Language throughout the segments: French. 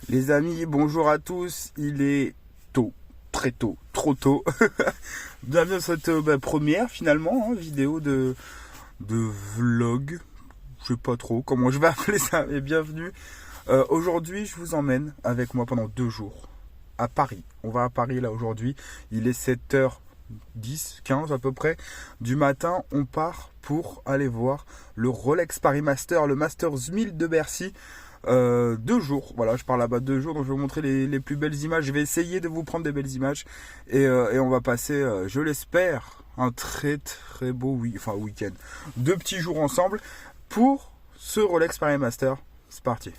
Les amis, bonjour à tous. Il est tôt, très tôt, trop tôt. Bienvenue dans cette première finalement vidéo de vlog. Je sais pas trop comment je vais appeler ça, mais bienvenue. Aujourd'hui, je vous emmène avec moi pendant 2 jours à Paris. On va à Paris là aujourd'hui. Il est 7h10, 15 à peu près du matin. On part pour aller voir le Rolex Paris Master, le Masters 1000 de Bercy. 2 jours, voilà, je pars là-bas 2 jours, donc je vais vous montrer les plus belles images. Je vais essayer de vous prendre des belles images et on va passer, je l'espère, un très très beau week-end. 2 petits jours ensemble pour ce Rolex Paris Master. C'est parti.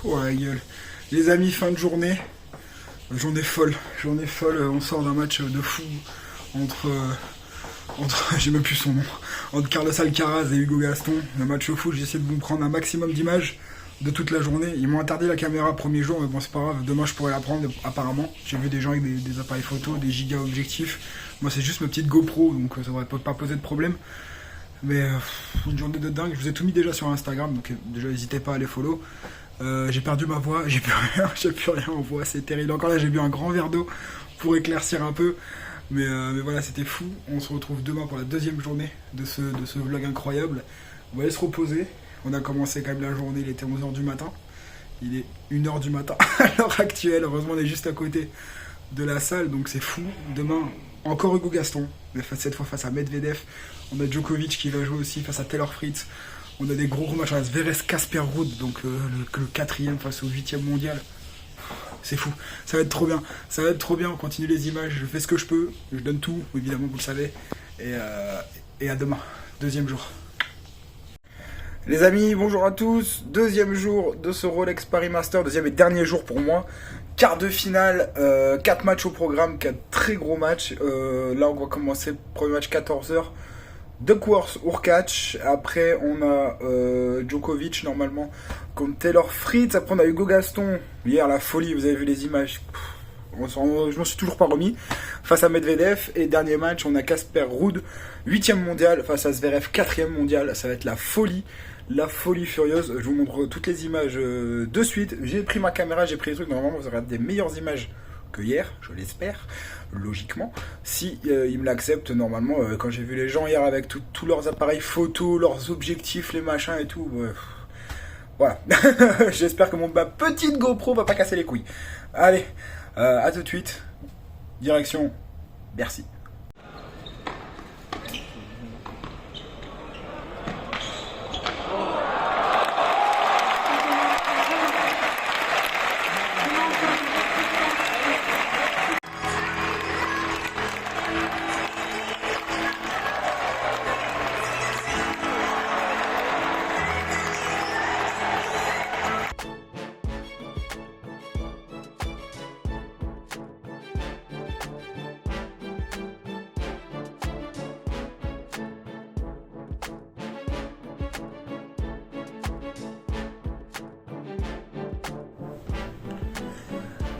Oh la gueule. Les amis, fin de journée. Journée folle. On sort d'un match de fou entre j'ai même plus son nom. Entre Carlos Alcaraz et Hugo Gaston. Un match fou. J'ai essayé de vous prendre un maximum d'images de toute la journée. Ils m'ont interdit la caméra premier jour, mais bon, c'est pas grave. Demain, je pourrais la prendre apparemment. J'ai vu des gens avec des appareils photo, des giga objectifs. Moi, c'est juste ma petite GoPro, donc ça devrait pas poser de problème. Mais une journée de dingue. Je vous ai tout mis déjà sur Instagram, donc déjà n'hésitez pas à les follow. J'ai perdu ma voix, j'ai plus rien en voix, c'est terrible. Encore là, j'ai bu un grand verre d'eau pour éclaircir un peu. Mais voilà, c'était fou. On se retrouve demain pour la 2e journée de ce vlog incroyable. On va aller se reposer. On a commencé quand même la journée, il était 11h du matin. Il est 1h du matin à l'heure actuelle. Heureusement, on est juste à côté de la salle, donc c'est fou. Demain, encore Hugo Gaston, mais cette fois face à Medvedev. On a Djokovic qui va jouer aussi face à Taylor Fritz. On a des gros matchs, Zverev, Casper Ruud, donc le 4e face au 8e mondial. C'est fou, ça va être trop bien. On continue les images, je fais ce que je peux, je donne tout, évidemment, vous le savez. Et à demain, 2e jour. Les amis, bonjour à tous. 2e jour de ce Rolex Paris Master, 2e et dernier jour pour moi. Quart de finale, 4 matchs au programme, 4 très gros matchs. Là, on va commencer le premier match 14h. Duckworth, Hurkacz. Après, on a Djokovic normalement contre Taylor Fritz. Après, on a Hugo Gaston. Hier, la folie, vous avez vu les images. Je m'en suis toujours pas remis. Face à Medvedev. Et dernier match, on a Casper Ruud, 8e mondial, face à Zverev, 4e mondial. Ça va être la folie furieuse. Je vous montre toutes les images de suite. J'ai pris ma caméra, j'ai pris les trucs. Normalement, vous aurez des meilleures images que hier, je l'espère, logiquement. Si ils me l'acceptent, normalement, quand j'ai vu les gens hier avec tous leurs appareils photo, leurs objectifs, les machins et tout, voilà. J'espère que ma petite GoPro va pas casser les couilles. Allez, à tout de suite. Direction Bercy.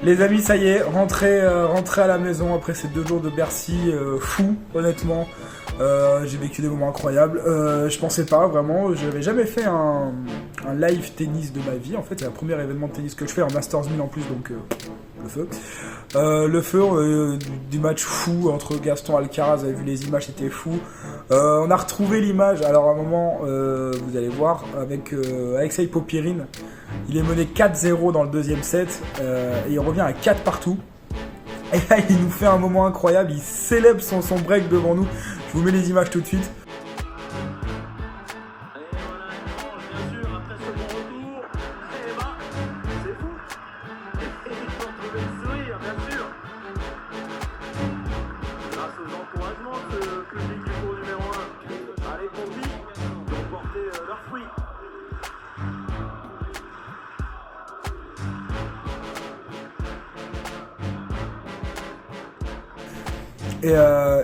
Les amis, ça y est, rentré à la maison après ces 2 jours de Bercy, fou, honnêtement. J'ai vécu des moments incroyables. Je pensais pas vraiment, j'avais jamais fait un live tennis de ma vie. En fait, c'est le premier événement de tennis que je fais en Masters 1000 en plus, donc le feu. Le feu du match fou entre Gaston Alcaraz, vous avez vu les images, c'était fou. On a retrouvé l'image, alors à un moment, vous allez voir, avec Alexei Popyrin. Il est mené 4-0 dans le deuxième set et il revient à 4 partout. Et là, il nous fait un moment incroyable, il célèbre son break devant nous. Je vous mets les images tout de suite.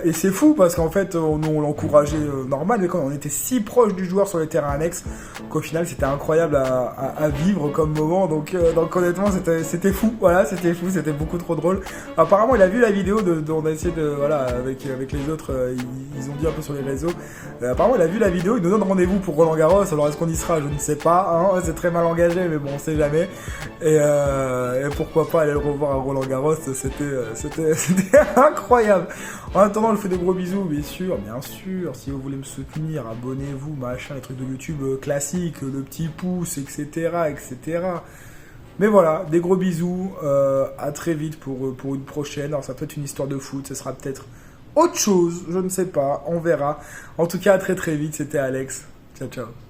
Et c'est fou parce qu'en fait on l'encourageait normal, mais quand on était si proche du joueur sur les terrains annexes qu'au final c'était incroyable à vivre comme moment, donc honnêtement c'était fou, voilà, c'était fou, c'était beaucoup trop drôle. Apparemment il a vu la vidéo on a essayé de, voilà, avec les autres, ils ont dit un peu sur les réseaux, apparemment il a vu la vidéo, il nous donne rendez-vous pour Roland Garros, alors est-ce qu'on y sera, je ne sais pas, hein, c'est très mal engagé, mais bon, on sait jamais, et pourquoi pas aller le revoir à Roland Garros, c'était incroyable. En attendant, je fais de gros bisous, bien sûr, si vous voulez me soutenir, abonnez-vous, machin, les trucs de YouTube classiques, le petit pouce, etc., etc. Mais voilà, des gros bisous, à très vite pour une prochaine. Alors ça peut être une histoire de foot, ça sera peut-être autre chose, je ne sais pas, on verra. En tout cas, à très très vite, c'était Alex. Ciao, ciao.